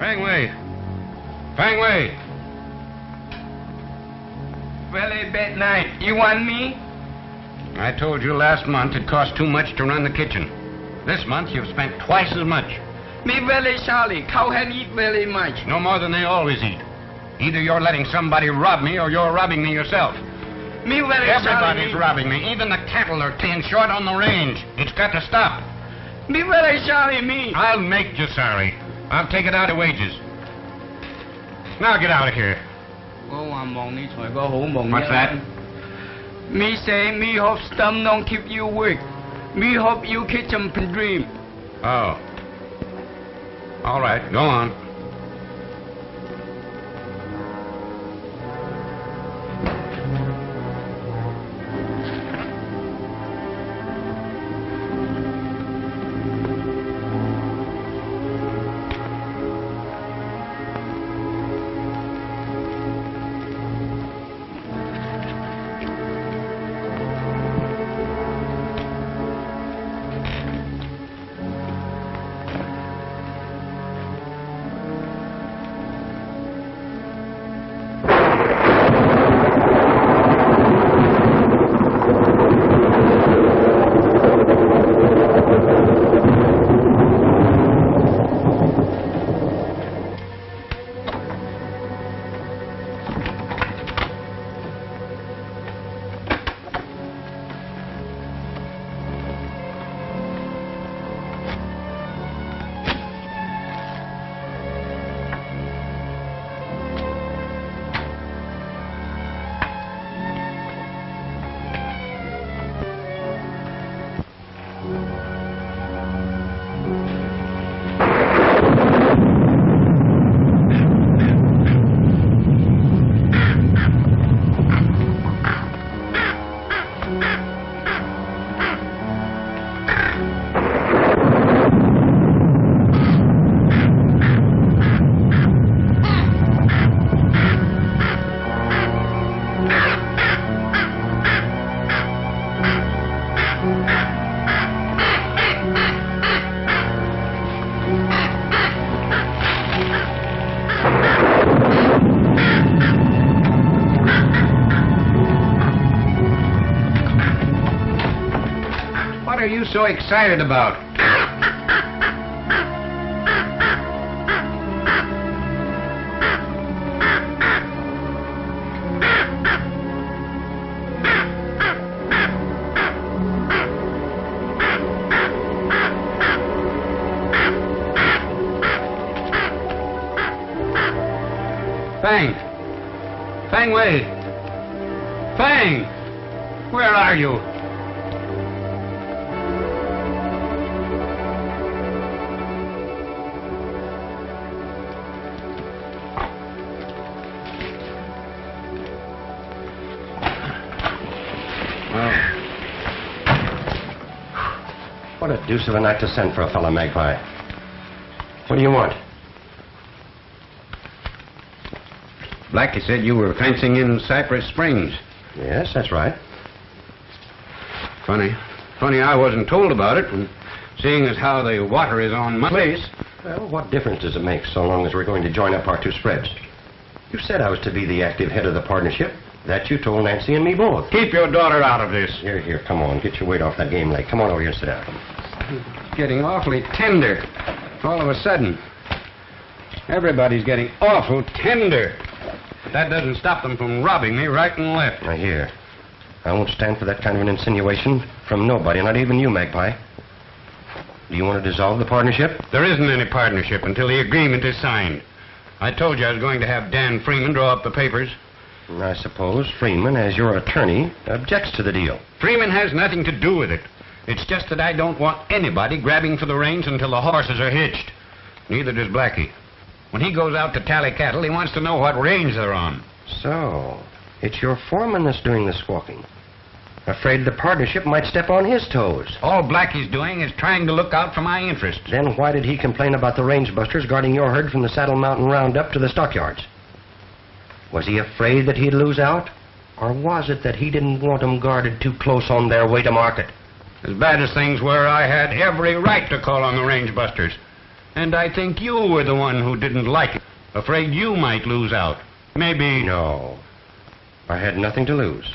Fang Wei! Fang Wei! Very bad night. You want me? I told you last month it cost too much to run the kitchen. This month you've spent twice as much. Me very sorry. Cowhand eat very much. No more than they always eat. Either you're letting somebody rob me or you're robbing me yourself. Me very sorry. Everybody's robbing me. Even the cattle are staying short on the range. It's got to stop. Me very sorry, me. I'll make you sorry. I'll take it out of wages. Now get out of here. What's that? Me say me hope stomach don't keep you weak. Me hope you catch some dream. Oh. All right, go on. What are you so excited about? Fang! Fang Wei! Fang! Where are you? What a deuce of a night to send for a fellow, Magpie. What do you want? Blackie said you were fencing in Cypress Springs. Yes, that's right. Funny I wasn't told about it, and seeing as how the water is on my place. Well, what difference does it make so long as we're going to join up our two spreads? You said I was to be the active head of the partnership. That you told Nancy and me both. Keep your daughter out of this. Here, come on. Get your weight off that game leg. Come on over here and sit down. It's getting awfully tender. All of a sudden. Everybody's getting awful tender. But that doesn't stop them from robbing me right and left. Now, here. I won't stand for that kind of an insinuation from nobody, not even you, Magpie. Do you want to dissolve the partnership? There isn't any partnership until the agreement is signed. I told you I was going to have Dan Freeman draw up the papers. I suppose Freeman, as your attorney, objects to the deal. Freeman has nothing to do with it. It's just that I don't want anybody grabbing for the reins until the horses are hitched. Neither does Blackie. When he goes out to tally cattle, he wants to know what range they're on. So, it's your foreman that's doing the squawking. Afraid the partnership might step on his toes. All Blackie's doing is trying to look out for my interests. Then why did he complain about the range busters guarding your herd from the Saddle Mountain Roundup to the stockyards? Was he afraid that he'd lose out? Or was it that he didn't want them guarded too close on their way to market? As bad as things were, I had every right to call on the range busters. And I think you were the one who didn't like it, afraid you might lose out. Maybe... No. I had nothing to lose.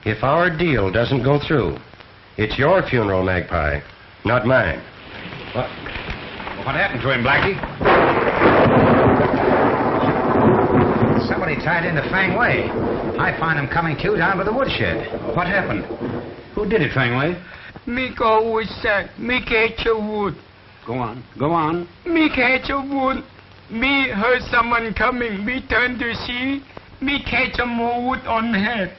If our deal doesn't go through, it's your funeral, Magpie, not mine. What happened to him, Blackie? Somebody tied into Fang Wei. I find him coming to down by the woodshed. What happened? Who did it, Fang Wei? Me go with sack. Me catch a wood. Go on. Go on. Me catch a wood. Me heard someone coming. Me turn to see. Me catch a more wood on head.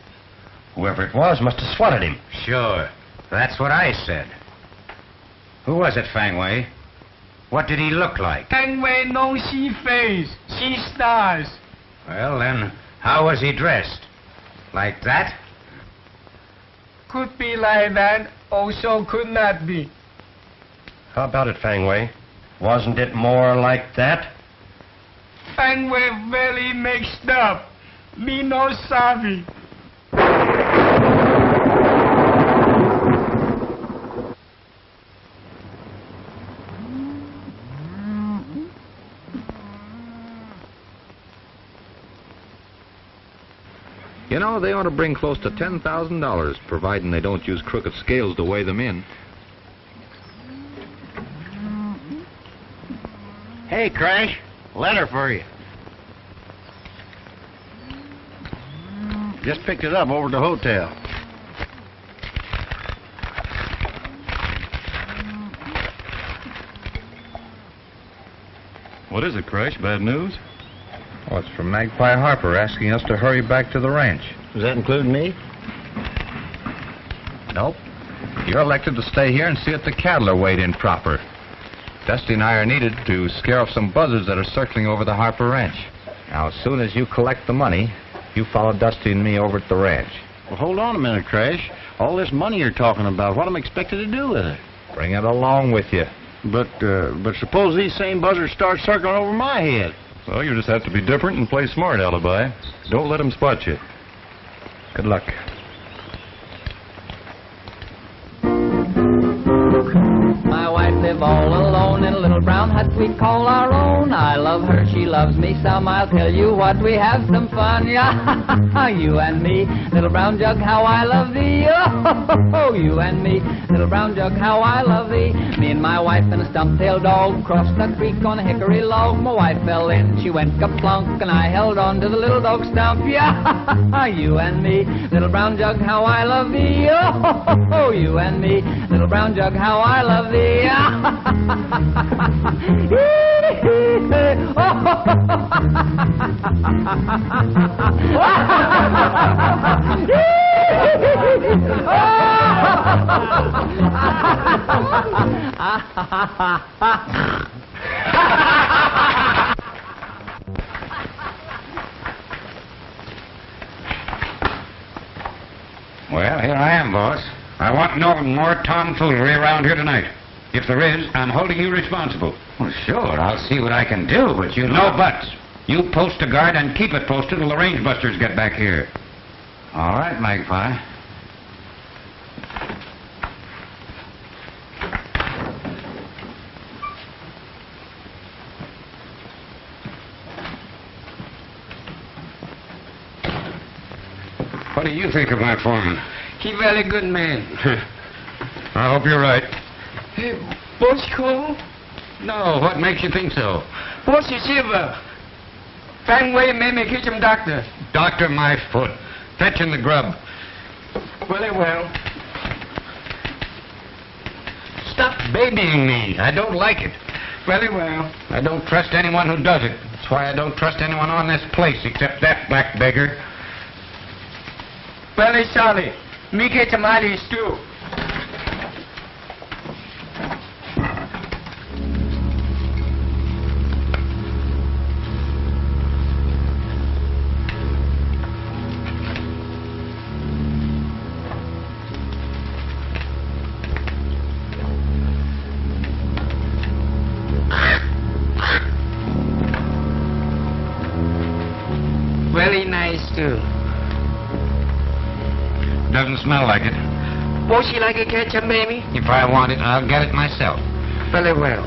Whoever it was must have swatted him. Sure. That's what I said. Who was it, Fang Wei? What did he look like? Fang Wei no see face. See stars. Well, then, how was he dressed? Like that? Could be like that. Also could not be. How about it, Fang Wei? Wasn't it more like that? Fang Wei very mixed up. Me no savvy. You know, they ought to bring close to $10,000, providing they don't use crooked scales to weigh them in. Hey, Crash. Letter for you. Just picked it up over at the hotel. What is it, Crash? Bad news? Oh, it's from Magpie Harper asking us to hurry back to the ranch. Does that include me? Nope. You're elected to stay here and see that the cattle are weighed in proper. Dusty and I are needed to scare off some buzzards that are circling over the Harper ranch. Now, as soon as you collect the money, you follow Dusty and me over at the ranch. Well, hold on a minute, Crash. All this money you're talking about, what am I expected to do with it? Bring it along with you. But suppose these same buzzards start circling over my head. Well, you just have to be different and play smart, Alibi. Don't let them spot you. Good luck. My wife live all alone in a little brown hut we call our own. I love her, she loves me some. I'll tell you what, we have some fun. Yeah, you and me, little brown jug, how I love thee. Oh, you and me, little brown jug, how I love thee. Me and my wife and a stump-tailed dog crossed the creek on a hickory log. My wife fell in, she went ka-plunk, and I held on to the little dog stump. Yeah, you and me, little brown jug, how I love thee. Oh, you and me, little brown jug, how I love thee. Well, here I am, boss. I want no more tomfoolery around here tonight. If there is, I'm holding you responsible. Well, sure, I'll see what I can do, but you No buts. You post a guard and keep it posted till the range busters get back here. All right, Magpie. What do you think of my foreman? He very good man. I hope you're right. Hey, boss call? No, what makes you think so? Boss is silver. Fang Wei made me catch him, doctor. Doctor my foot. Fetching the grub. Very well. Stop babying me. I don't like it. Very well. I don't trust anyone who does it. That's why I don't trust anyone on this place except that black beggar. Very sorry. Me catch him out too. Very nice too. Doesn't smell like it. Boss, you like a ketchup, baby? If I want it, I'll get it myself. Very well.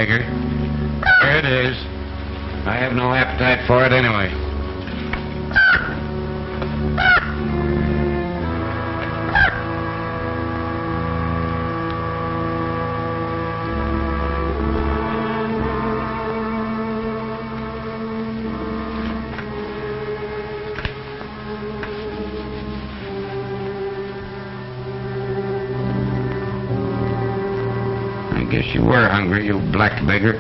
beggar. Here it is. I have no appetite for it anyway. I guess you were hungry, you black beggar.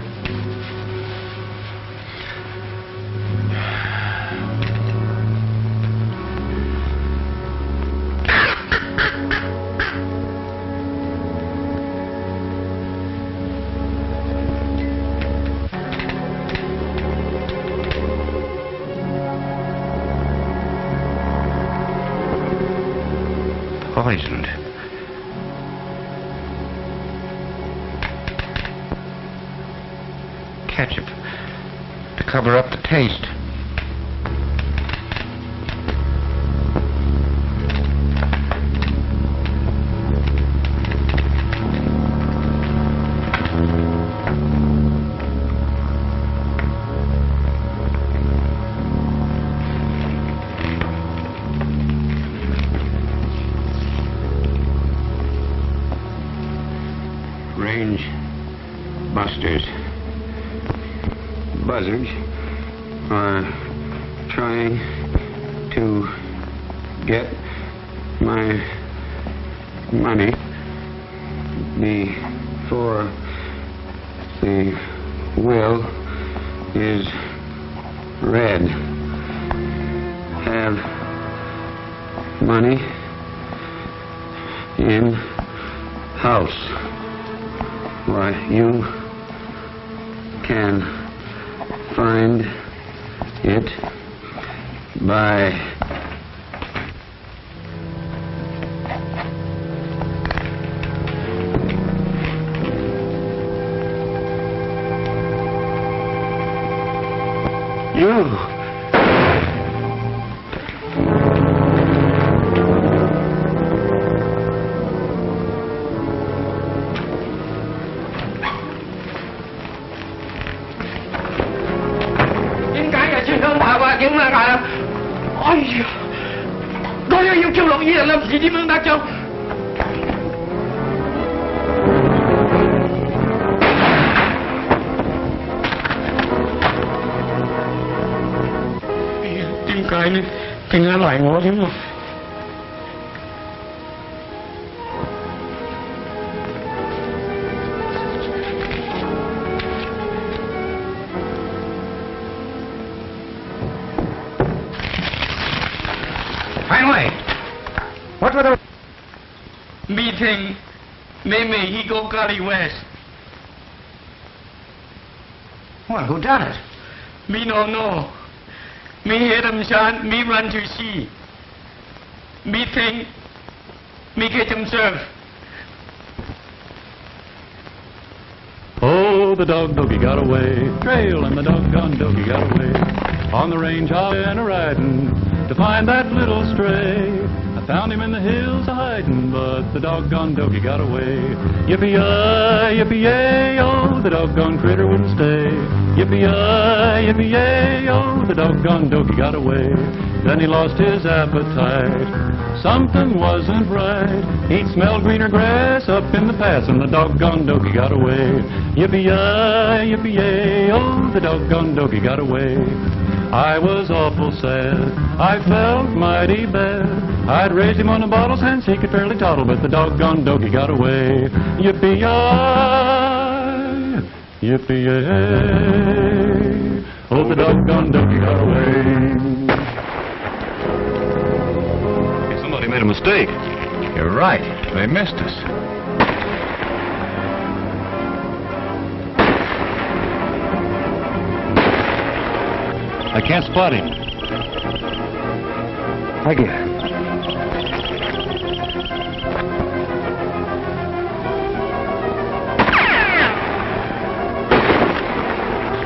Poisoned. Ketchup to cover up the taste. Range busters. Buzzards are trying to get my money before the will is read. Have money in house. Why, you can find it by you. Những là lại ôi tôi yêu kêu lộ gì là làm gì đi mương đã châu tim cái này thành ra loại ngó thế mà What were the... Meeting Meme Higo Gully West. Well, who done it? Me no know. Me hear them chant, me run to see. Me think, me get them serve. Oh, the dog doggy got away, trail and the doggone doggy got away. On the range I've been a-riding to find that little stray. I found him in the hills a-hiding, but the doggone doggy got away. Yippee-yi, yippee-yay, oh, the doggone critter wouldn't stay. Yippee-yi, yippee-yay, oh, the doggone doggy got away. Then he lost his appetite. Something wasn't right. He'd smelled greener grass up in the pass, and the doggone doggy got away. Yippee-yi, yippee-yay, oh, the doggone doggy got away. I was awful sad. I felt mighty bad. I'd raised him on the bottles since he could fairly toddle, but the doggone doggy got away. Yippee-yi, yippee-yay, oh, the doggone doggy got away. Somebody made a mistake. You're right. They missed us. I can't spot him. I get it.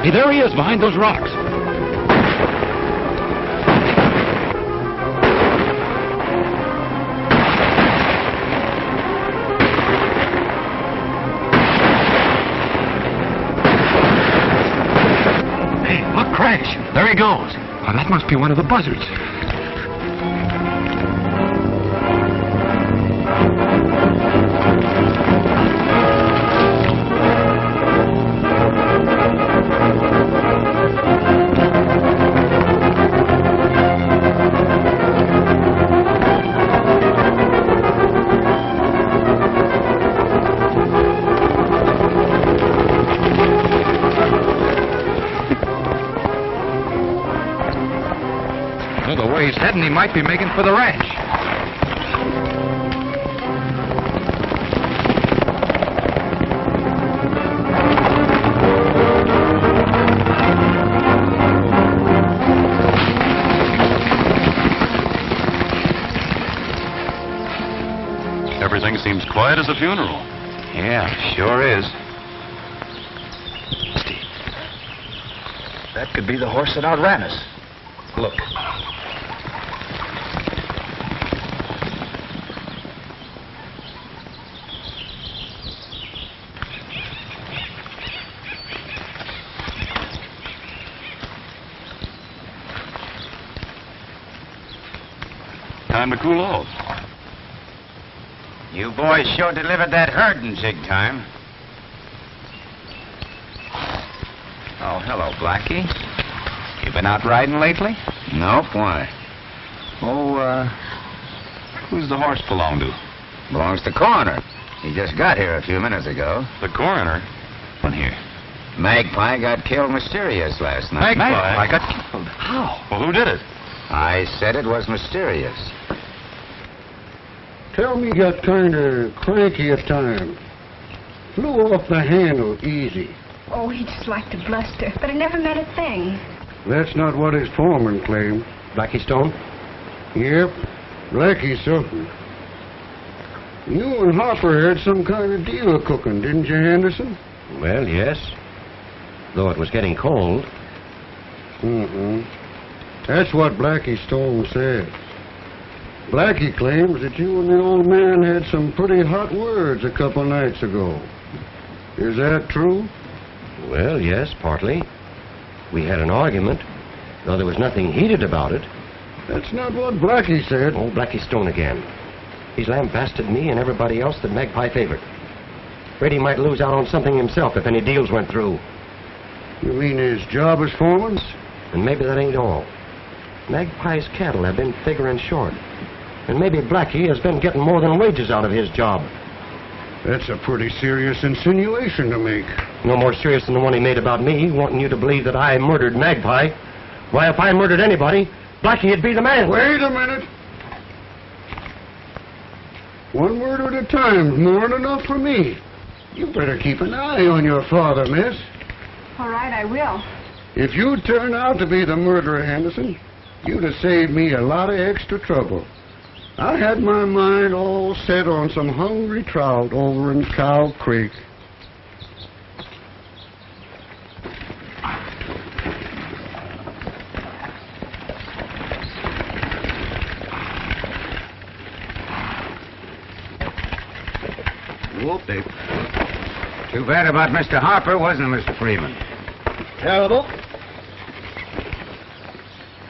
Hey, there he is, behind those rocks. goes. Oh, that must be one of the buzzards. Well, the way he's heading, he might be making for the ranch. Everything seems quiet as a funeral. Yeah, sure is. That could be the horse that outran us. Look. Time to cool off. You boys sure delivered that herd in zig time. Oh, hello, Blackie. You been out riding lately? Nope, why? Oh, who's the horse belong to? Belongs to Coroner. He just got here a few minutes ago. The coroner? One here. Magpie got killed mysterious last night. Magpie? I got killed. How? Well, who did it? I said it was mysterious. Tell me he got kind of cranky at times. Flew off the handle easy. Oh, he just liked to bluster, but I never met a thing. That's not what his foreman claimed. Blackie Stone? Yep, Blackie something. You and Harper had some kind of deal cooking, didn't you, Henderson? Well, yes. Though it was getting cold. Mm-hmm. That's what Blackie Stone said. Blackie claims that you and the old man had some pretty hot words a couple nights ago. Is that true? Well, yes, partly. We had an argument, though there was nothing heated about it. That's not what Blackie said. Oh, Blackie Stone again. He's lambasted me and everybody else that Magpie favored. Afraid he might lose out on something himself if any deals went through. You mean his job as foreman? And maybe that ain't all. Magpie's cattle have been figuring short. And maybe Blackie has been getting more than wages out of his job. That's a pretty serious insinuation to make. No more serious than the one he made about me, wanting you to believe that I murdered Magpie. Why, if I murdered anybody, Blackie'd be the man. Wait a minute. One word at a time, more than enough for me. You better keep an eye on your father, miss. All right, I will. If you'd turn out to be the murderer, Henderson, you'd have saved me a lot of extra trouble. I had my mind all set on some hungry trout over in Cow Creek. Whoop, Dave. Too bad about Mr. Harper, wasn't it, Mr. Freeman? Terrible.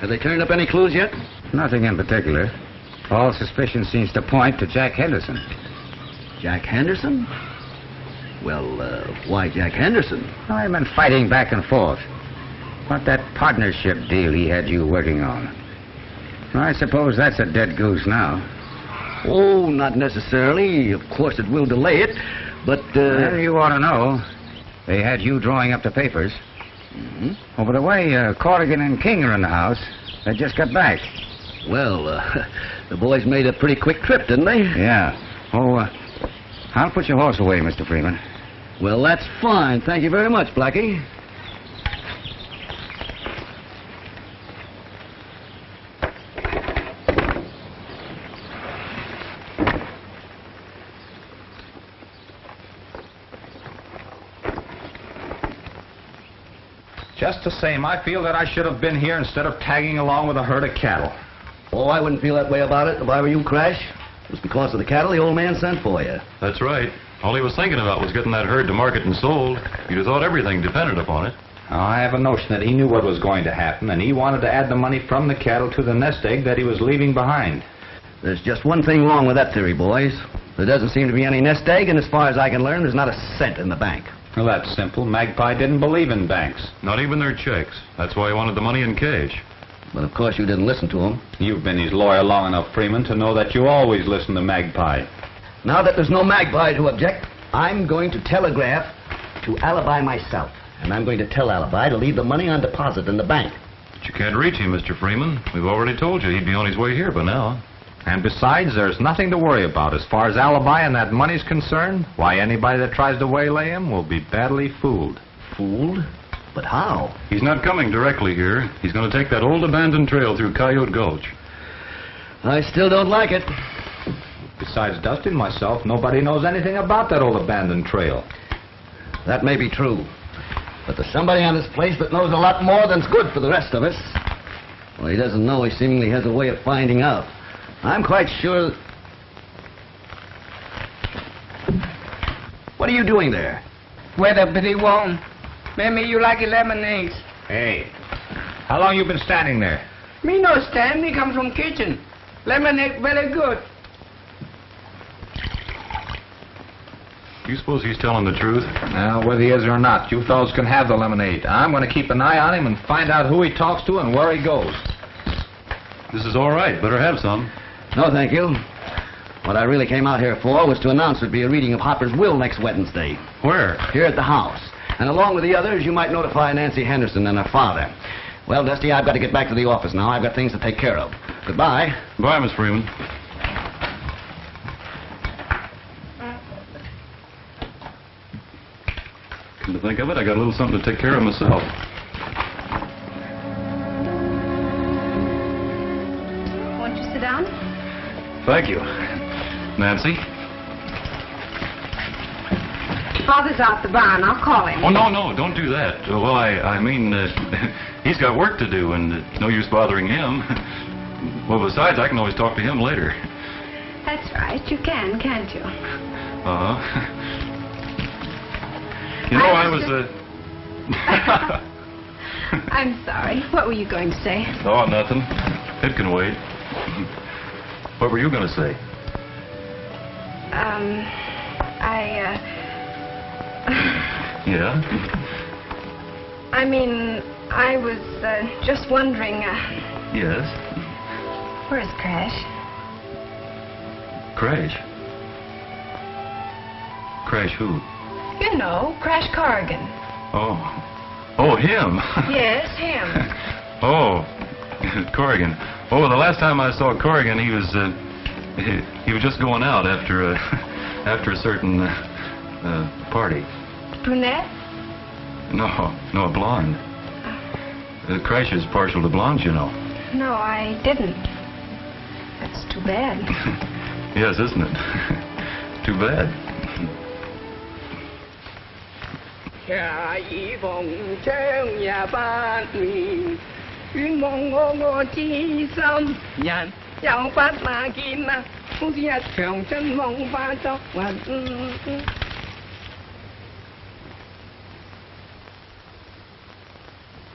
Have they turned up any clues yet? Nothing in particular. All suspicion seems to point to Jack Henderson. Jack Henderson? Well, why Jack Henderson? I've been fighting back and forth. About that partnership deal he had you working on. I suppose that's a dead goose now. Oh, not necessarily. Of course it will delay it, but, Well, you ought to know. They had you drawing up the papers. Mm-hmm. Oh, by the way, Corrigan and King are in the house. They just got back. Well, the boys made a pretty quick trip, didn't they? Yeah. Oh, I'll put your horse away, Mr. Freeman. Well, that's fine. Thank you very much, Blackie. Just the same, I feel that I should have been here instead of tagging along with a herd of cattle. Oh, I wouldn't feel that way about it if I were you, Crash. It was because of the cattle the old man sent for you. That's right. All he was thinking about was getting that herd to market and sold. You'd have thought everything depended upon it. I have a notion that he knew what was going to happen, and he wanted to add the money from the cattle to the nest egg that he was leaving behind. There's just one thing wrong with that theory, boys. There doesn't seem to be any nest egg, and as far as I can learn, there's not a cent in the bank. Well, that's simple. Magpie didn't believe in banks. Not even their checks. That's why he wanted the money in cash. But of course you didn't listen to him. You've been his lawyer long enough, Freeman, to know that you always listen to Magpie. Now that there's no Magpie to object, I'm going to telegraph to Alibi myself. And I'm going to tell Alibi to leave the money on deposit in the bank. But you can't reach him, Mr. Freeman. We've already told you he'd be on his way here by now. And besides, there's nothing to worry about. As far as Alibi and that money's concerned, why, anybody that tries to waylay him will be badly fooled. Fooled? But how? He's not coming directly here. He's going to take that old abandoned trail through Coyote Gulch. I still don't like it. Besides Dusty and myself, nobody knows anything about that old abandoned trail. That may be true. But there's somebody on this place that knows a lot more than's good for the rest of us. Well, he doesn't know. He seemingly has a way of finding out. I'm quite sure... What are you doing there? Weather pretty warm. Maybe you like lemonade. Hey, how long you been standing there? Me no stand. Me come from kitchen. Lemonade very good. You suppose he's telling the truth? Now, whether he is or not, you fellows can have the lemonade. I'm going to keep an eye on him and find out who he talks to and where he goes. This is all right. Better have some. No, thank you. What I really came out here for was to announce there'd be a reading of Hopper's will next Wednesday. Where? Here at the house. And along with the others, you might notify Nancy Henderson and her father. Well, Dusty, I've got to get back to the office now. I've got things to take care of. Goodbye. Bye, Miss Freeman. Come to think of it, I got a little something to take care of myself. Won't you sit down? Thank you. Nancy? Father's out the barn. I'll call him. Oh, no, don't do that. Well, I mean, he's got work to do, and no use bothering him. Well, besides, I can always talk to him later. That's right. You can, can't you? You know, I was, I'm sorry. What were you going to say? Oh, nothing. It can wait. What were you going to say? Yeah? I mean, I was just wondering, Yes? where's Crash? Crash? Crash who? You know, Crash Corrigan. Oh, him? Yes, him. Oh, Corrigan. Oh, the last time I saw Corrigan, he was just going out after a certain party. Brunette? No, a blonde. Crash is partial to blondes, you know. No, I didn't. That's too bad. Yes, isn't it? Too bad. 恰一风正也把你云梦我之心人又不那見啊，好似一場真夢化作雲。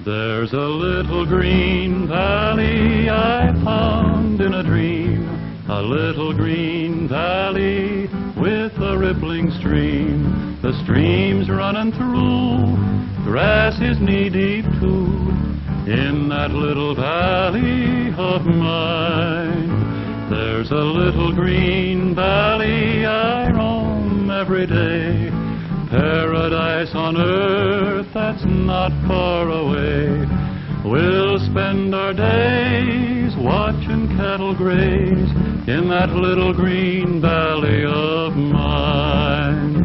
There's a little green valley I found in a dream, a little green valley with a rippling stream. The stream's running through, grass is knee-deep too, in that little valley of mine. There's a little green valley I roam every day, paradise on earth that's not far away. We'll spend our days watching cattle graze in that little green valley of mine.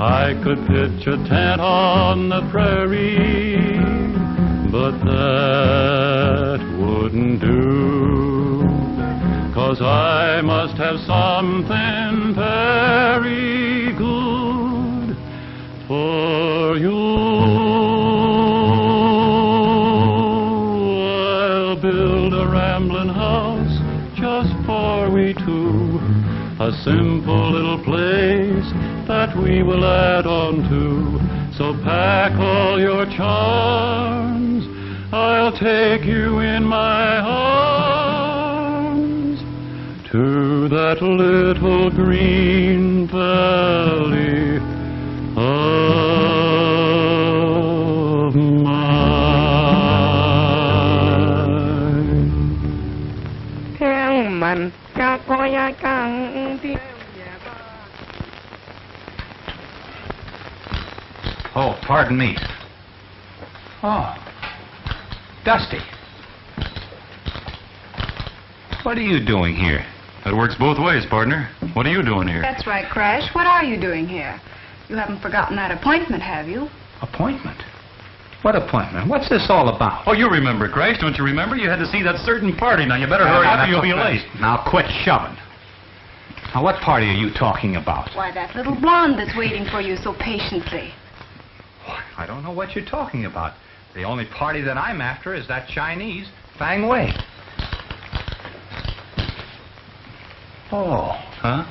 I could pitch a tent on the prairie, but that wouldn't do, 'cause I must have something very good for you. I'll build a rambling house just for we two, a simple little place that we will add on to. So pack all your charms, I'll take you in my arms to that little green valley of mine. Theo mình cho coi ai cần đi. Oh, pardon me. Oh, Dusty. What are you doing here? That works both ways, partner. What are you doing here? That's right, Crash. What are you doing here? You haven't forgotten that appointment, have you? Appointment? What appointment? What's this all about? Oh, you remember, Crash. Don't you remember? You had to see that certain party. Now, you better hurry up or you'll be late. Now, quit shoving. Now, what party are you talking about? Why, that little blonde that's waiting for you so patiently. I don't know what you're talking about. The only party that I'm after is that Chinese, Fang Wei. Oh. Huh?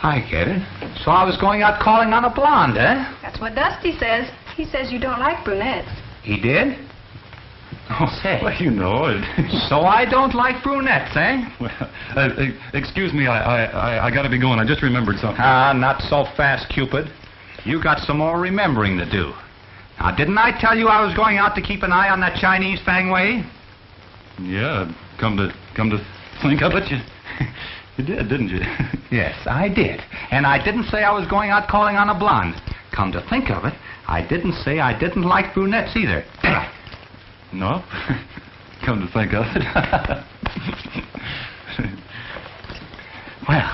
I get it. So I was going out calling on a blonde, eh? That's what Dusty says. He says you don't like brunettes. He did? Oh, say. Well, you know it. So I don't like brunettes, eh? Well, excuse me, I gotta be going. I just remembered something. Ah, not so fast, Cupid. You got some more remembering to do. Now, didn't I tell you I was going out to keep an eye on that Chinese Fang Wei? Yeah, come to think of it, you did, didn't you? Yes, I did. And I didn't say I was going out calling on a blonde. Come to think of it, I didn't say I didn't like brunettes either. Did I? No? Come to think of it. Well,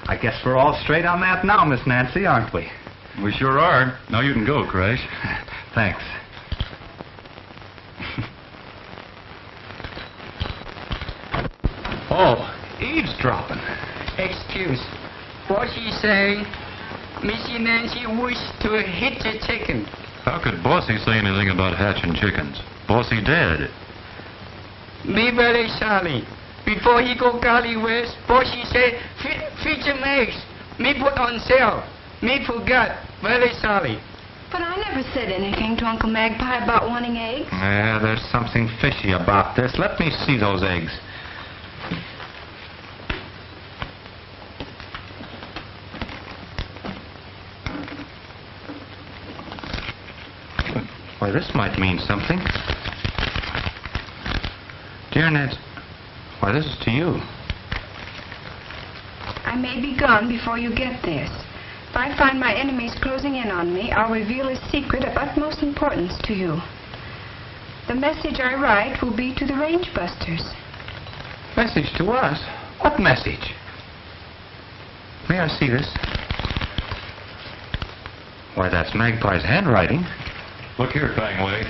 I guess we're all straight on that now, Miss Nancy, aren't we? We sure are. Now you can go, Crash. Thanks. Oh, eavesdropping. Excuse. What she say? Missy Nancy wish to hit the chicken. How could Bossy say anything about hatching chickens? Bossy dead. Be very sorry. Before he go Gully West, Bossy say, feed some eggs. Me put on sale. Me forgot. Very sorry. But I never said anything to Uncle Magpie about wanting eggs. Yeah, there's something fishy about this. Let me see those eggs. Why, this might mean something. Dear Ned, why, this is to you. I may be gone before you get this. If I find my enemies closing in on me, I'll reveal a secret of utmost importance to you. The message I write will be to the range busters. Message to us? What message? May I see this? Why, that's Magpie's handwriting. Look here, Fang Wei.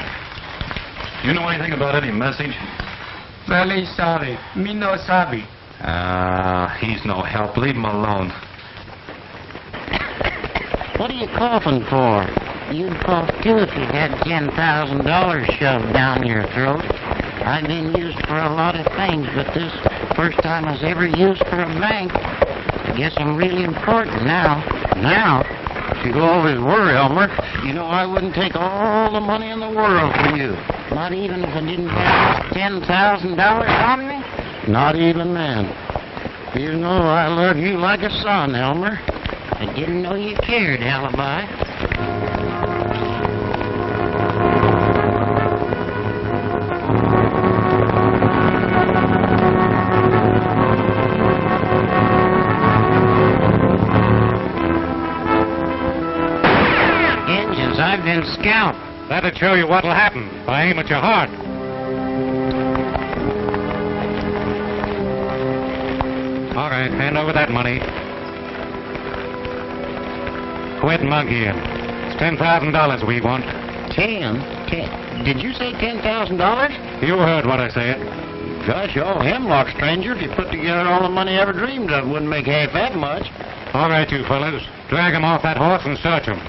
You know anything about any message? Very sorry. Me no sabi. He's no help. Leave him alone. What are you coughing for? You'd cough too if you had $10,000 shoved down your throat. I've been used for a lot of things, but this first time I was ever used for a bank. I guess I'm really important now. Now, if you always were, Elmer, you know I wouldn't take all the money in the world from you. Not even if I didn't have $10,000 on me? Not even then. You know I love you like a son, Elmer. I didn't know you cared, Alibi. Engines, I've been scalped. That'll show you what'll happen if I aim at your heart. All right, hand over that money. Quit monkeying. It's $10,000 we want. Did you say $10,000? You heard what I said. Gosh, oh, hemlock, stranger. If you put together all the money I ever dreamed of, it wouldn't make half that much. All right, you fellas. Drag him off that horse and search him.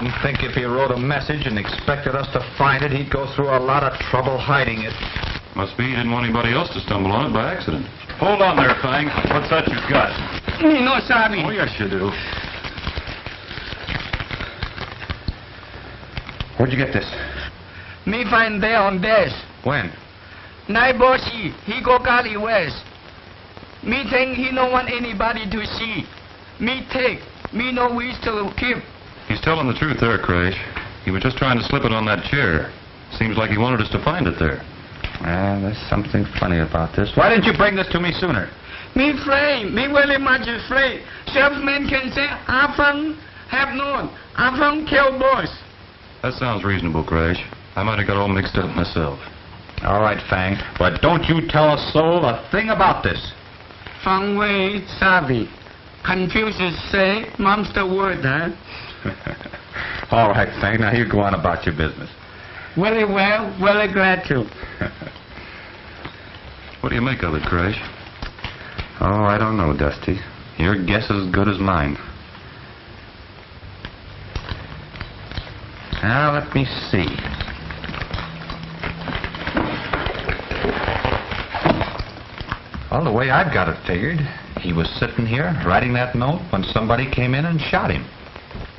Didn't think if he wrote a message and expected us to find it, he'd go through a lot of trouble hiding it. Must be he didn't want anybody else to stumble on it by accident. Hold on there, Fang. What's that you've got? Me no sabe. Oh, yes, you do. Where'd you get this? Me find there on desk. When? Night bossy, he go Gully West. Me think he don't want anybody to see. Me take. Me no wish to keep. He's telling the truth there, Crash. He was just trying to slip it on that chair. Seems like he wanted us to find it there. Well, there's something funny about this. Why didn't you bring this to me sooner? Me afraid. Me very much afraid. Sheriffman can say, I found, have known. I found kill boys. That sounds reasonable, Crash. I might have got all mixed up myself. All right, Fang. But don't you tell a soul a thing about this. Fang Wei savvy. Confucius say, mum's the word, huh? All right, Fang. Now you go on about your business. Very well. Very glad to. What do you make of it, Crash? Oh, I don't know, Dusty. Your guess is as good as mine. Now, let me see. Well, the way I've got it figured, he was sitting here writing that note when somebody came in and shot him.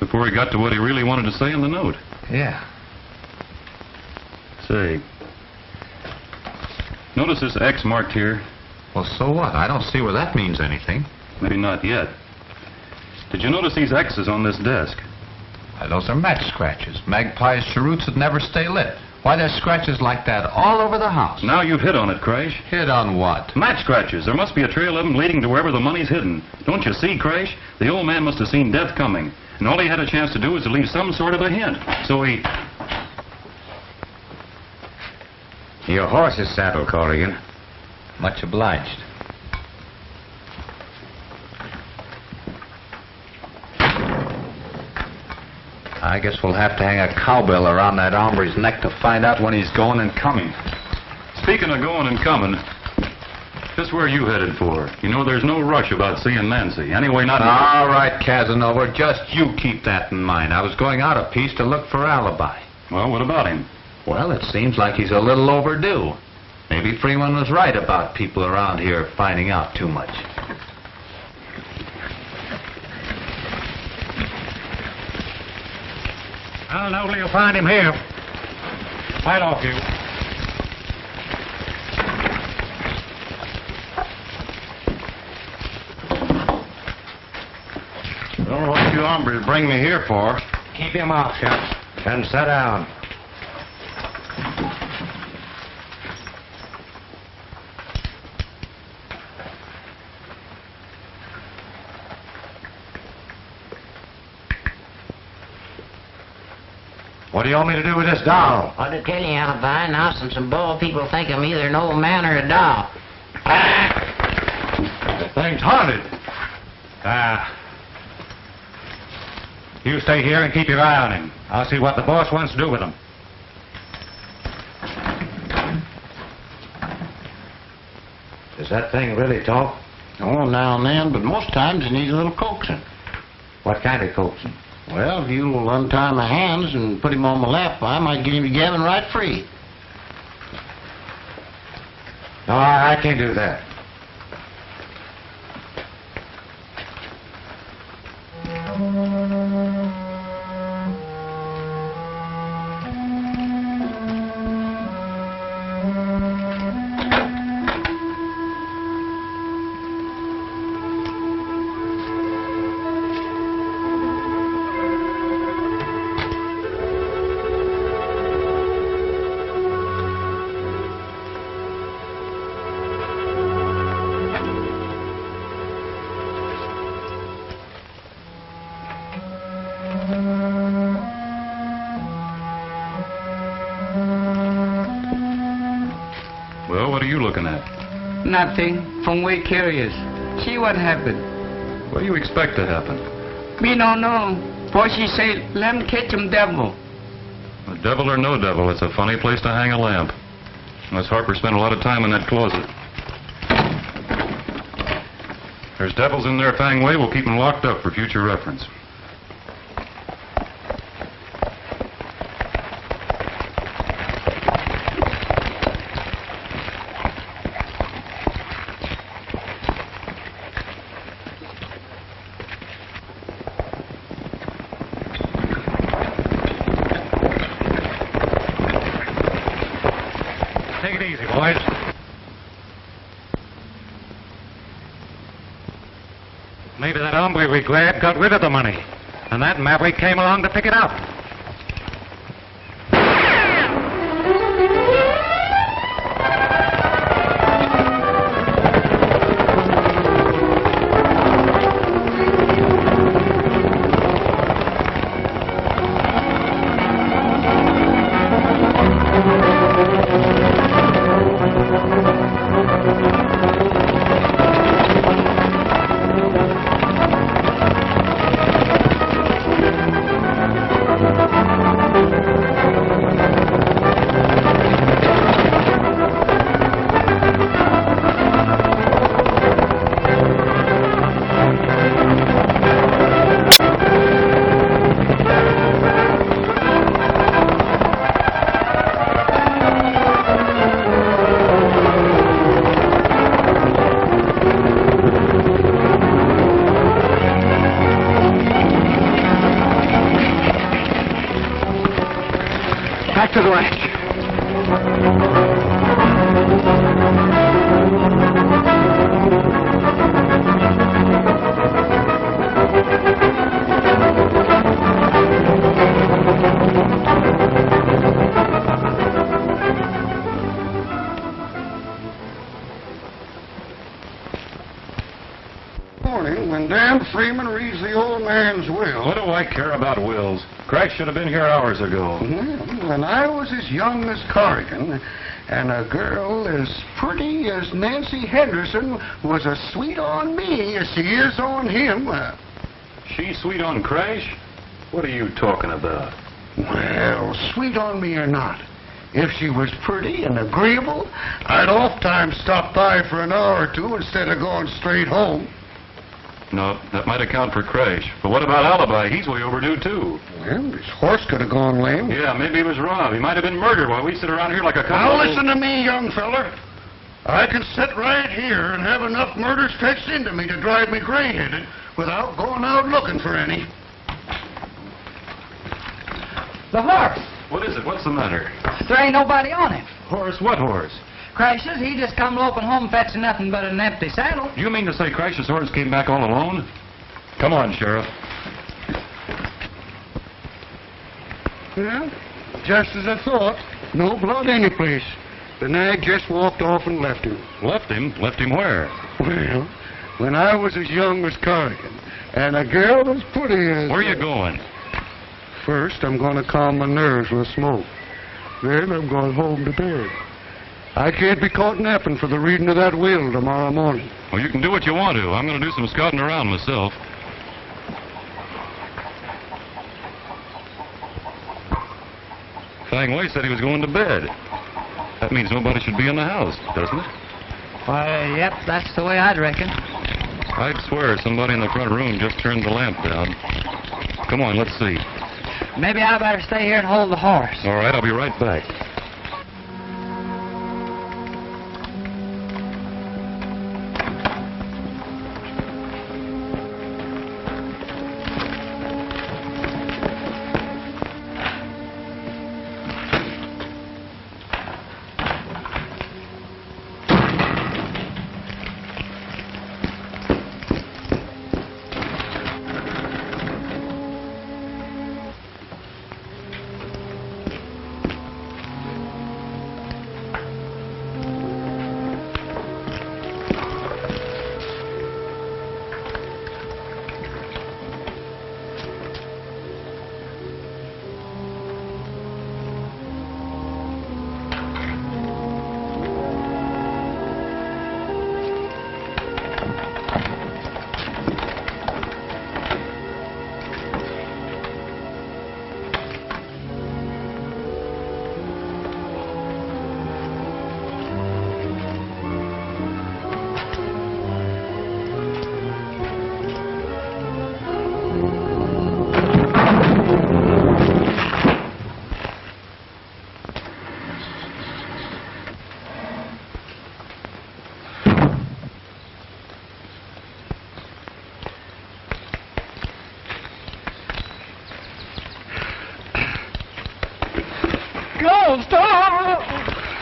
Before he got to what he really wanted to say in the note. Yeah. Say, notice this X marked here? Well, so what? I don't see where that means anything. Maybe not yet. Did you notice these X's on this desk? Why, those are match scratches. Magpie's cheroots would never stay lit. Why, there's scratches like that all over the house. Now you've hit on it, Crash. Hit on what? Match scratches. There must be a trail of them leading to wherever the money's hidden. Don't you see, Crash? The old man must have seen death coming. And all he had a chance to do was to leave some sort of a hint. So he... Your horse is saddled, Corrigan. Much obliged. I guess we'll have to hang a cowbell around that hombre's neck to find out when he's going and coming. Speaking of going and coming, just where are you headed for? You know there's no rush about seeing Nancy. Anyway, not... All right, Casanova, just you keep that in mind. I was going out a piece to look for alibi. Well, what about him? Well, it seems like he's a little overdue. Maybe Freeman was right about people around here finding out too much. I'll know you'll find him here. Right off, you. Don't know what you hombres bring me here for. Keep him off, Sheriff. Then sit down. What do you want me to do with this doll? What to tell you, alibi? Now, since some bold people think I'm either an old man or a doll. The thing's haunted. You stay here and keep your eye on him. I'll see what the boss wants to do with him. Does that thing really talk? Oh, now and then, but most times it needs a little coaxing. What kind of coaxing? Well, if you'll untie my hands and put him on my lap, I might get him to gabbing right free. No, I can't do that. Well, what are you looking at? Nothing. From way curious. See what happened. What do you expect to happen? Me don't know. For she say, let catch him devil. The devil or no devil, it's a funny place to hang a lamp. Unless Harper spent a lot of time in that closet. There's devils in there, Fang Wei. We'll keep them locked up for future reference. boys. Maybe that hombre we grabbed got rid of the money, and that maverick came along to pick it up. Back to the ranch. Morning, when Dan Freeman reads the old man's will. What do I care about wills? Christ should have been here hours ago. When I was as young as Corrigan, and a girl as pretty as Nancy Henderson was as sweet on me as she is on him. She's sweet on Crash? What are you talking about? Well, sweet on me or not, if she was pretty and agreeable, I'd oft-times stop by for an hour or two instead of going straight home. No, that might account for Crash. But what about Alibi? He's way overdue, too. Well, his horse could have gone lame. Yeah, maybe he was robbed. He might have been murdered while we sit around here like a couple Now of... listen to me, young feller. I can sit right here and have enough murders fetched into me to drive me gray-headed without going out looking for any. The horse. What is it? What's the matter? There ain't nobody on him. Horse? What horse? Crashes, he just come loping home fetching nothing but an empty saddle. You mean to say Crash's horse came back all alone? Come on, Sheriff. Well, just as I thought. No blood anyplace. The nag just walked off and left him. Left him? Left him where? Well, when I was as young as Corrigan, and a girl as pretty as... Where are you going? First, I'm going to calm my nerves with a smoke. Then I'm going home to bed. I can't be caught napping for the reading of that will tomorrow morning. Well, you can do what you want to. I'm going to do some scouting around myself. Fangway said he was going to bed. That means nobody should be in the house, doesn't it? Why, yep, that's the way I'd reckon. I'd swear somebody in the front room just turned the lamp down. Come on, let's see. Maybe I better stay here and hold the horse. All right, I'll be right back.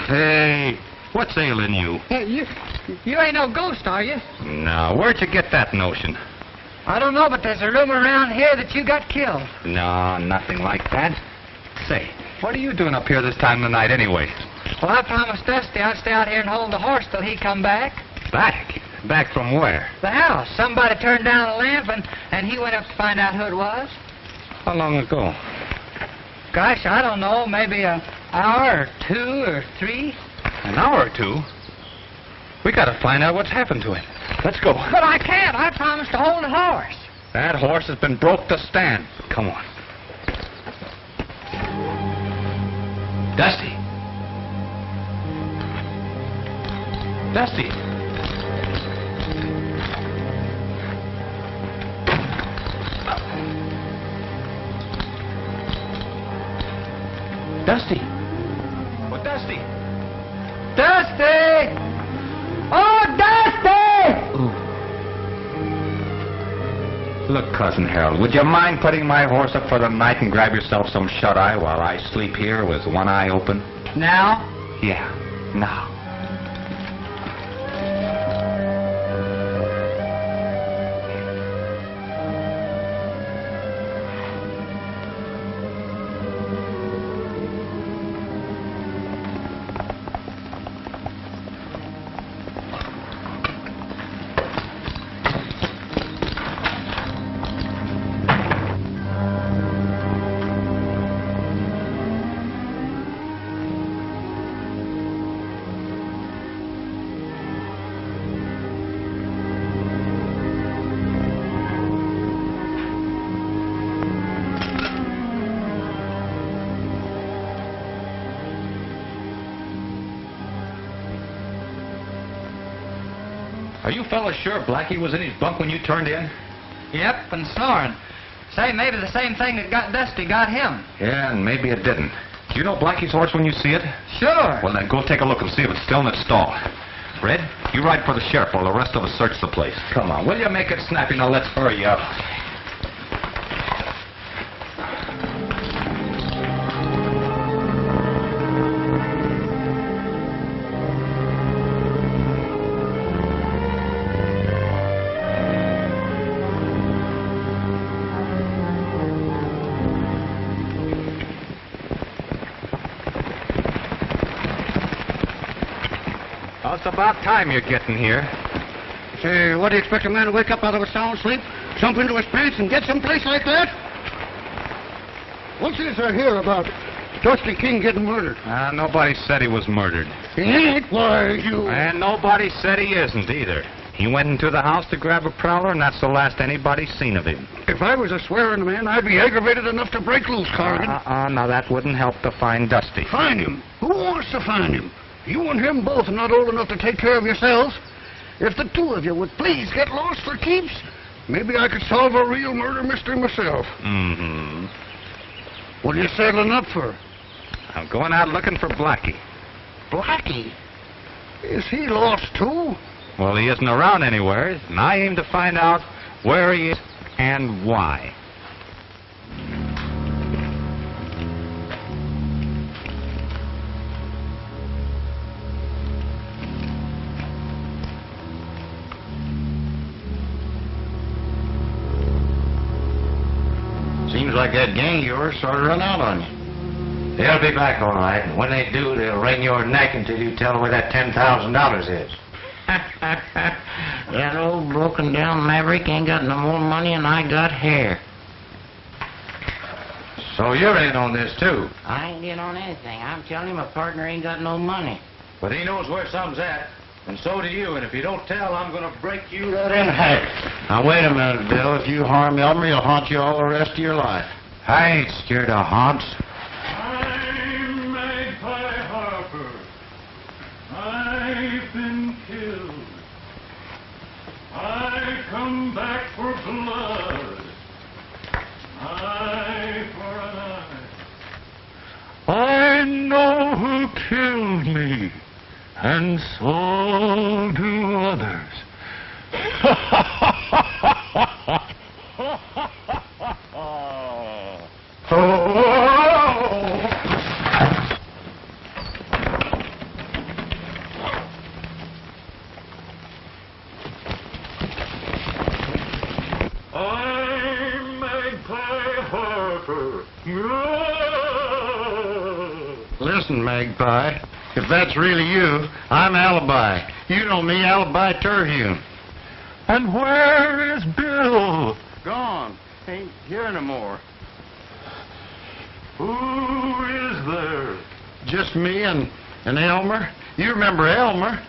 Hey, What's ailing you? Hey, you ain't no ghost, are you? No, where'd you get that notion? I don't know, but there's a rumor around here that you got killed. No, nothing like that. Say, what are you doing up here this time of the night anyway? Well, I promised Dusty I'd stay out here and hold the horse till he come back. Back? Back from where? The house. Somebody turned down a lamp, and he went up to find out who it was. How long ago? Gosh, I don't know, maybe an hour or 2 or 3. An hour or 2? We gotta find out what's happened to him. Let's go. But I can't. I promised to hold the horse. That horse has been broke to stand. Come on. Dusty. Dusty. Dusty. Well, Dusty. Dusty! Oh, Dusty! Look, Cousin Harold, would you mind putting my horse up for the night and grab yourself some shut-eye while I sleep here with one eye open? Now? Yeah, now. Are you fellas sure Blackie was in his bunk when you turned in? Yep, and snoring. Say, maybe the same thing that got Dusty got him. Yeah, and maybe it didn't. Do you know Blackie's horse when you see it? Sure. Well, then go take a look and see if it's still in its stall. Red, you ride for the sheriff while the rest of us search the place. Come on, will you make it snappy? Now let's hurry up. Well, it's about time you're getting here. Say, what do you expect a man to wake up out of a sound sleep, jump into his pants, and get someplace like that? What's this I hear about Dusty King getting murdered? Nobody said he was murdered. He ain't? Why, you... And nobody said he isn't either. He went into the house to grab a prowler, and that's the last anybody's seen of him. If I was a swearing man, I'd be aggravated enough to break loose, Corrigan. Now that wouldn't help to find Dusty. Find him? Who wants to find him? You and him both are not old enough to take care of yourselves. If the two of you would please get lost for keeps, maybe I could solve a real murder mystery myself. Mm-hmm. What are you settling up for? I'm going out looking for Blackie. Blackie? Is he lost, too? Well, he isn't around anywhere, and I aim to find out where he is and why. Seems like that gang of yours sort of run out on you. They'll be back all right, and when they do, they'll wring your neck until you tell them where that $10,000 is. That old broken down maverick ain't got no more money than I got hair. So you're in on this, too. I ain't in on anything. I'm telling you, my partner ain't got no money. But he knows where some's at, and so do you, and if you don't tell, I'm going to break you Right right in in half. Now, wait a minute, Bill. If you harm Elmer, he'll haunt you all the rest of your life. I ain't scared of haunts. I'm Magpie Harper. I've been killed. I come back for blood. Eye for an eye. I know who killed me, and so do others. I'm Magpie Harper. Listen, Magpie, if that's really you, I'm Alibi. You know me, Alibi Terhune. And where is Bill? Gone. Ain't here no more. Who is there? Just me and Elmer. You remember Elmer?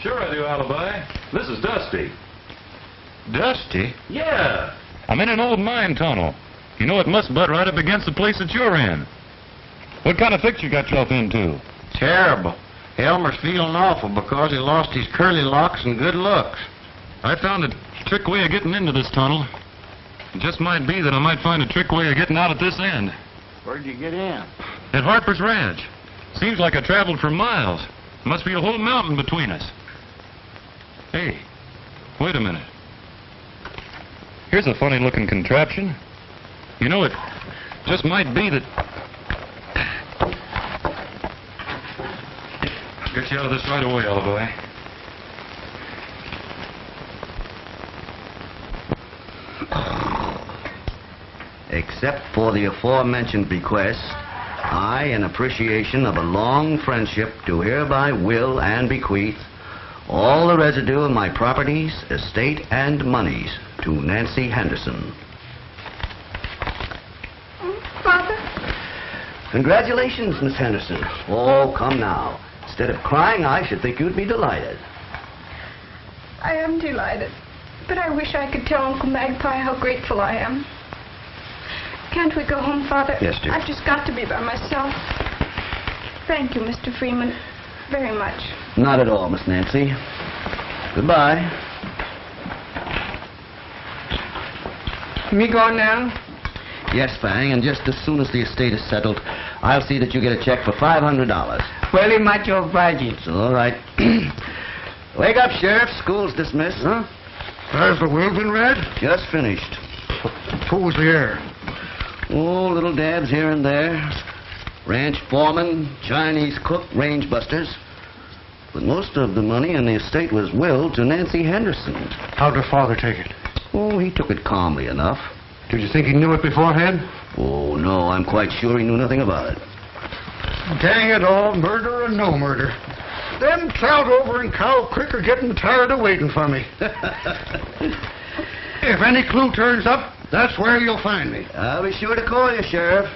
Sure I do, Alibi. This is Dusty. Dusty? Yeah. I'm in an old mine tunnel. You know, it must butt right up against the place that you're in. What kind of fix you got yourself into? Terrible. Elmer's feeling awful because he lost his curly locks and good looks. I found a trick way of getting into this tunnel. It just might be that I might find a trick way of getting out at this end. Where'd you get in? At Harper's Ranch. Seems like I traveled for miles. Must be a whole mountain between us. Hey, wait a minute. Here's a funny-looking contraption. You know, it just might be that... I'll get you out of this right away, Alibi. Except for the aforementioned bequest, I, in appreciation of a long friendship, do hereby will and bequeath all the residue of my properties, estate, and monies to Nancy Henderson. Father? Congratulations, Miss Henderson. Oh, come now. Instead of crying, I should think you'd be delighted. I am delighted, but I wish I could tell Uncle Magpie how grateful I am. Can't we go home, Father? Yes, dear. I've just got to be by myself. Thank you, Mr. Freeman, very much. Not at all, Miss Nancy. Goodbye. Me going now? Yes, Fang, and just as soon as the estate is settled, I'll see that you get a check for $500. Very much obliged. It's all right. Wake up, Sheriff. School's dismissed. Huh? Has the will been read? Just finished. Who's the heir? Oh, little dabs here and there. Ranch foreman, Chinese cook, range busters. But most of the money in the estate was willed to Nancy Henderson. How'd her father take it? Oh, he took it calmly enough. Did you think he knew it beforehand? Oh, no, I'm quite sure he knew nothing about it. Dang it all, murder or no murder. Them trout over in Cow Creek are getting tired of waiting for me. If any clue turns up, that's where you'll find me. I'll be sure to call you, Sheriff.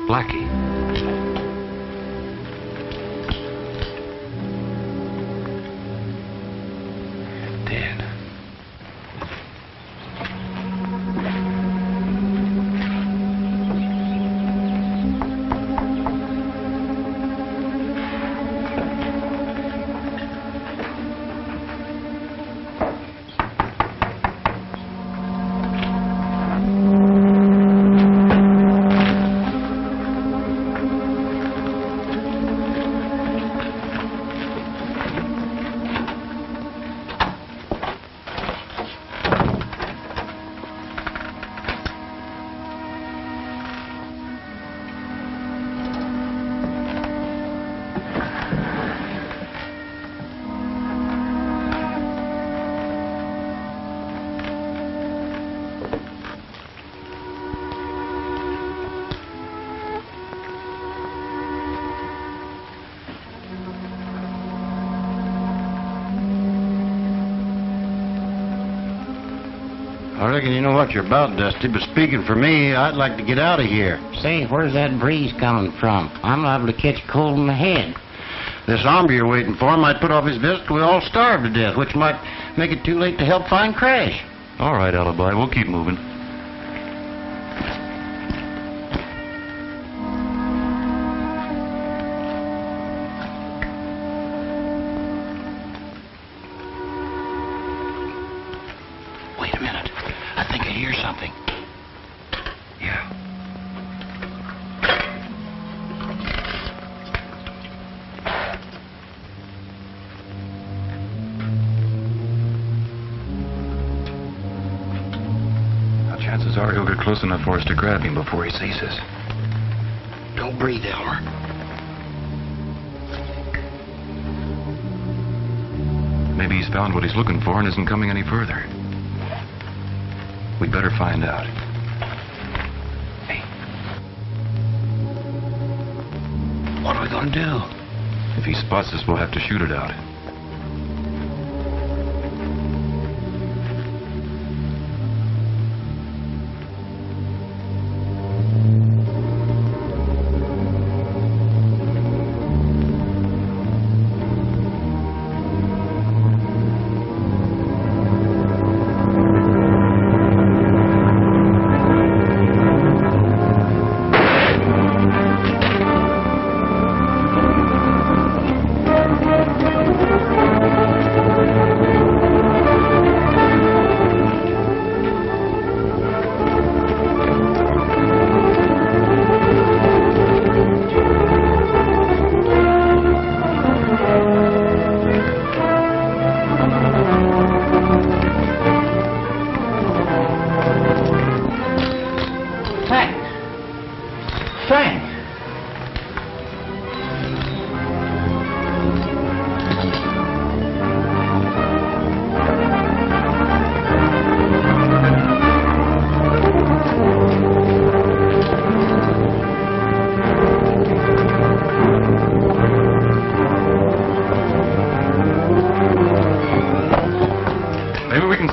Blackie. Dead. I reckon you know what you're about, Dusty, but speaking for me, I'd like to get out of here. Say, where's that breeze coming from? I'm liable to catch a cold in the head. This hombre you're waiting for might put off his visit till we all starve to death, which might Make it too late to help find Crash. All right, Alibi, we'll keep moving. Wait a minute. I think I hear something. Yeah. Chances are he'll get close enough for us to grab him before he sees us. Don't breathe, Elmer. Maybe he's found what he's looking for and isn't coming any further. We'd better find out. Hey. What are we going to do? If he spots us, we'll have to shoot it out.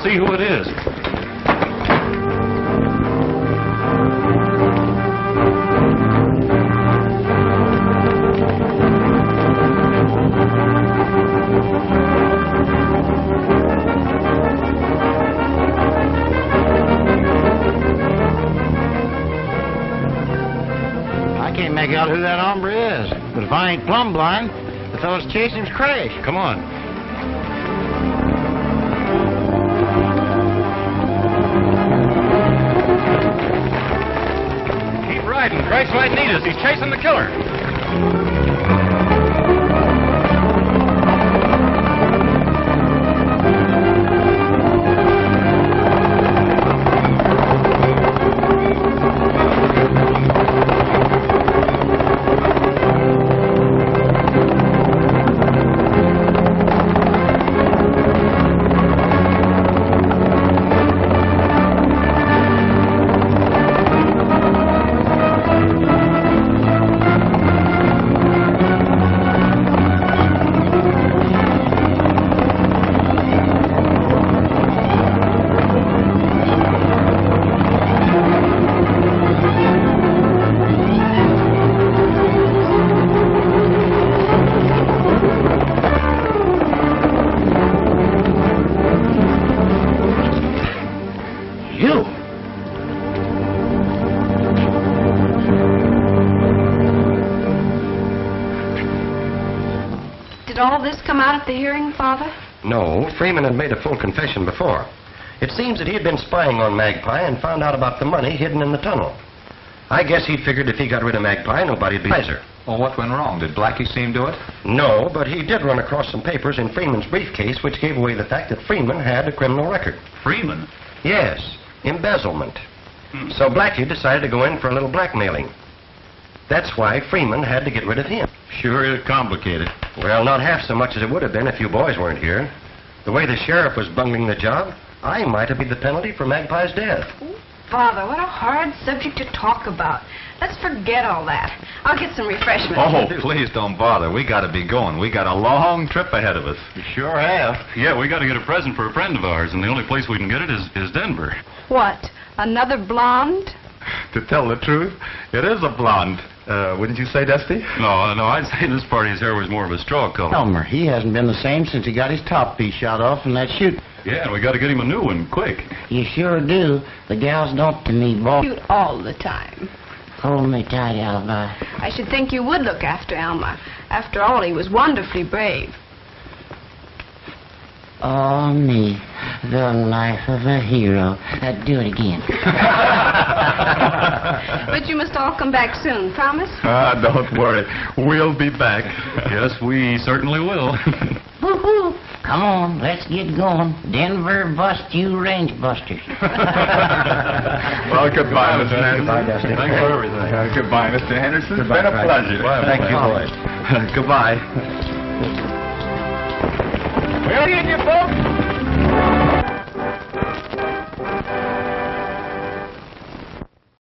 See who it is. I can't make out who that hombre is. But if I ain't plumb blind, the fellow's chasing him's Crash. Come on. Crash might need us. He's chasing the killer. Did all this come out at the hearing, Father? No, Freeman had made a full confession before. It seems that he had been spying on Magpie and found out about the money hidden in the tunnel. I guess he figured if he got rid of Magpie, nobody'd be wiser. Well, what went wrong? Did Blackie see him do it? No, but he did run across some papers in Freeman's briefcase which gave away the fact that Freeman had a criminal record. Freeman? Yes, embezzlement. So Blackie decided to go in for a little blackmailing. That's why Freeman had to get rid of him. Sure is complicated. Well, not half so much as it would have been if you boys weren't here. The way the sheriff was bungling the job, I might have been the penalty for Magpie's death. Father, what a hard subject to talk about. Let's forget all that. I'll get some refreshments. Oh, please don't bother. We got to be going. We got a long trip ahead of us. We sure have. Yeah, we got to get a present for a friend of ours, and the only place we can get it is Denver. What? Another blonde? To tell the truth, it is a blonde. Wouldn't you say, Dusty? No, I'd say this party's hair was more of a straw color. Elmer, he hasn't been the same since he got his top piece shot off in that shoot. Yeah, and we got to get him a new one, quick. You sure do. The gals don't to me, boy. Shoot all the time. Hold me tight, Alibi. I should think you would look after Elmer. After all, he was wonderfully brave. Oh, me, the life of a hero. Do it again. But you must all come back soon, promise? Don't worry. We'll be back. Yes, we certainly will. Woo-hoo! Come on, let's get going. Denver bust you range busters. Well, goodbye, Mr. Henderson. Goodbye, Dusty. Thanks for everything. Goodbye, Mr. Henderson. Goodbye, It's been a Frank. pleasure. Thank you, boys. Goodbye. We'll get you, folks.